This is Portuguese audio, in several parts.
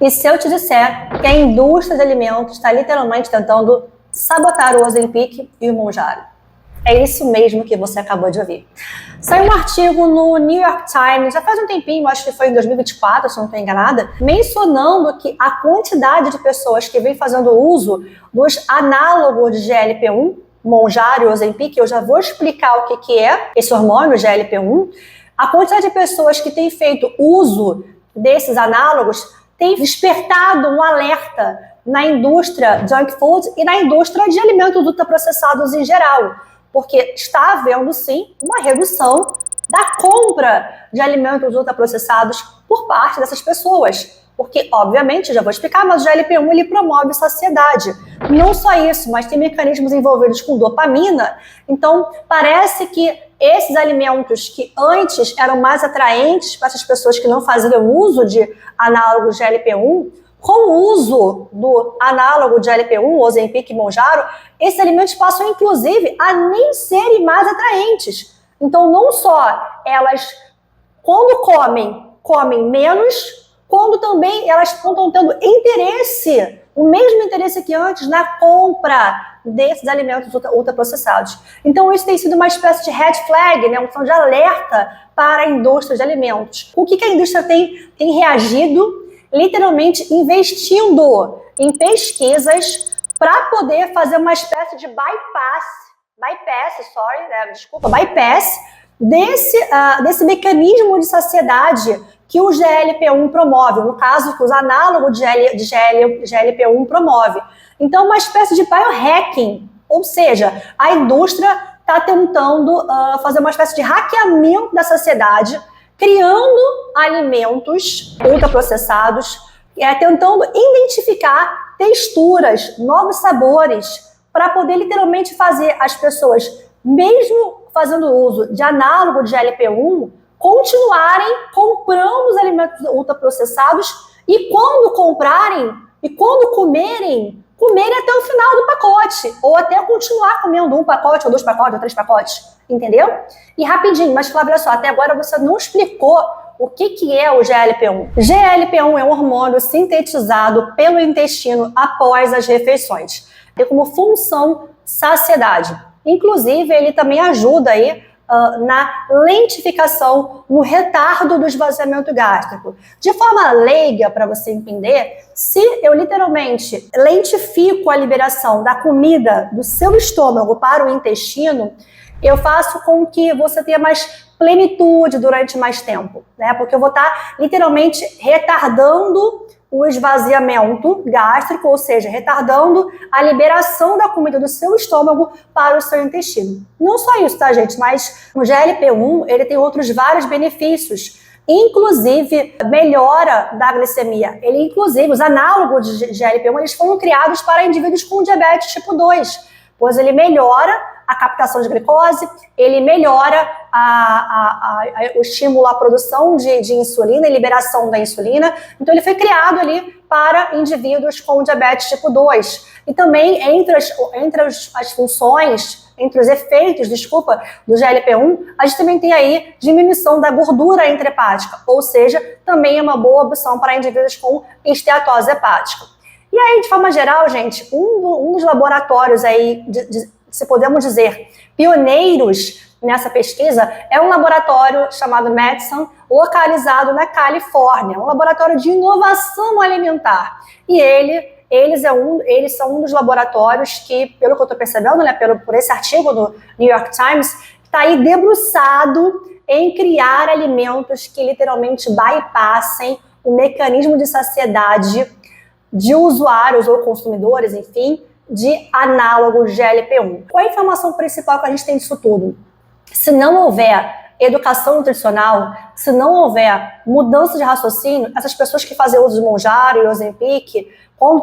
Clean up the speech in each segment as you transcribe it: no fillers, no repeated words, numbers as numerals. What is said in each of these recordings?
E se eu te disser que a indústria de alimentos está literalmente tentando sabotar o Ozempic e o Mounjaro? É isso mesmo que você acabou de ouvir. Saiu um artigo no New York Times, já faz um tempinho, acho que foi em 2024, se não estou enganada, mencionando que a quantidade de pessoas que vem fazendo uso dos análogos de GLP-1, Mounjaro e Ozempic, eu já vou explicar o que é esse hormônio GLP-1, a quantidade de pessoas que têm feito uso desses análogos tem despertado um alerta na indústria junk food e na indústria de alimentos ultraprocessados em geral, porque está havendo, sim, uma redução da compra de alimentos ultraprocessados por parte dessas pessoas. Porque, obviamente, já vou explicar, mas o GLP-1 ele promove saciedade. Não só isso, mas tem mecanismos envolvidos com dopamina. Então, parece que esses alimentos que antes eram mais atraentes para essas pessoas que não faziam uso de análogos GLP-1, com o uso do análogo de GLP-1, Ozempic e Mounjaro, esses alimentos passam, inclusive, a nem serem mais atraentes. Então, não só elas, quando comem menos, quando também elas estão tendo interesse, o mesmo interesse que antes, na compra desses alimentos ultraprocessados. Então, isso tem sido uma espécie de red flag, né, um som de alerta para a indústria de alimentos. O que a indústria tem reagido? Literalmente investindo em pesquisas para poder fazer uma espécie de bypass desse mecanismo de saciedade que o GLP-1 promove, no caso, que os análogos de GLP-1 promove. Então, uma espécie de biohacking, ou seja, a indústria está tentando fazer uma espécie de hackeamento da saciedade, criando alimentos ultraprocessados, tentando identificar texturas, novos sabores, para poder literalmente fazer as pessoas, mesmo fazendo uso de análogo de GLP-1, continuarem comprando os alimentos ultraprocessados e quando comprarem e quando comerem até o final do pacote, ou até continuar comendo um pacote, ou 2 pacotes, ou 3 pacotes, entendeu? E rapidinho, mas Flávia, olha só, até agora você não explicou o que é o GLP-1. GLP-1 é um hormônio sintetizado pelo intestino após as refeições. Tem como função saciedade. Inclusive, ele também ajuda aí na lentificação, no retardo do esvaziamento gástrico. De forma leiga, para você entender, se eu literalmente lentifico a liberação da comida do seu estômago para o intestino, eu faço com que você tenha mais plenitude durante mais tempo, né? Porque eu vou estar literalmente retardando o esvaziamento gástrico, ou seja, retardando a liberação da comida do seu estômago para o seu intestino. Não só isso, tá, gente? Mas o GLP-1, ele tem outros vários benefícios, inclusive melhora da glicemia. Inclusive, os análogos de GLP-1, eles foram criados para indivíduos com diabetes tipo 2, pois ele melhora a captação de glicose, ele melhora o estímulo à produção de insulina e liberação da insulina. Então, ele foi criado ali para indivíduos com diabetes tipo 2. E também, entre as funções, entre os efeitos, do GLP-1, a gente também tem aí diminuição da gordura intrahepática, ou seja, também é uma boa opção para indivíduos com esteatose hepática. E aí, de forma geral, gente, um dos laboratórios aí, se podemos dizer, pioneiros nessa pesquisa, é um laboratório chamado Madison, localizado na Califórnia, um laboratório de inovação alimentar. E eles são um dos laboratórios que, pelo que eu estou percebendo, né, por esse artigo do New York Times, está aí debruçado em criar alimentos que literalmente bypassem o mecanismo de saciedade de usuários ou consumidores, enfim, de análogos GLP-1. Qual é a informação principal que a gente tem disso tudo? Se não houver educação nutricional, se não houver mudança de raciocínio, essas pessoas que fazem uso de Mounjaro e Ozempic, quando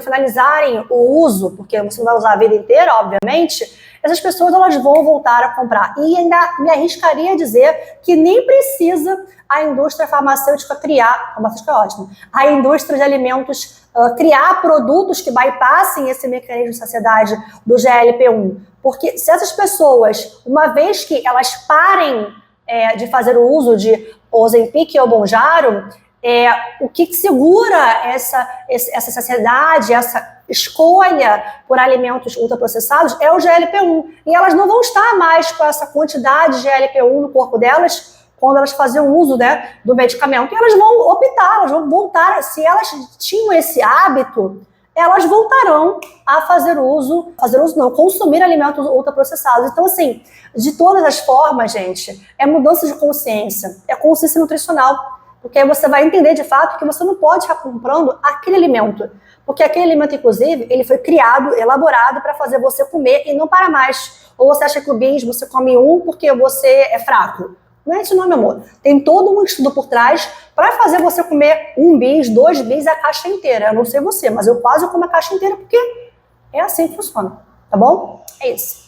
finalizarem o uso, porque você não vai usar a vida inteira, obviamente, essas pessoas elas vão voltar a comprar. E ainda me arriscaria a dizer que nem precisa a indústria farmacêutica criar, farmacêutica é ótimo, a indústria de alimentos criar produtos que bypassem esse mecanismo de saciedade do GLP-1. Porque se essas pessoas, uma vez que elas parem de fazer o uso de Ozempic ou Mounjaro, o que segura essa saciedade, essa escolha por alimentos ultraprocessados é o GLP-1. E elas não vão estar mais com essa quantidade de GLP-1 no corpo delas quando elas faziam uso, né, do medicamento. E elas vão optar, elas vão voltar. Se elas tinham esse hábito, elas voltarão a consumir alimentos ultraprocessados. Então, assim, de todas as formas, gente, é mudança de consciência, é consciência nutricional. Porque aí você vai entender de fato que você não pode estar comprando aquele alimento. Porque aquele alimento, inclusive, ele foi criado, elaborado para fazer você comer e não para mais. Ou você acha que o bis você come um porque você é fraco. Não é isso não, meu amor. Tem todo um estudo por trás para fazer você comer 1 bis, 2 bis, a caixa inteira. Eu não sei você, mas eu quase como a caixa inteira porque é assim que funciona. Tá bom? É isso.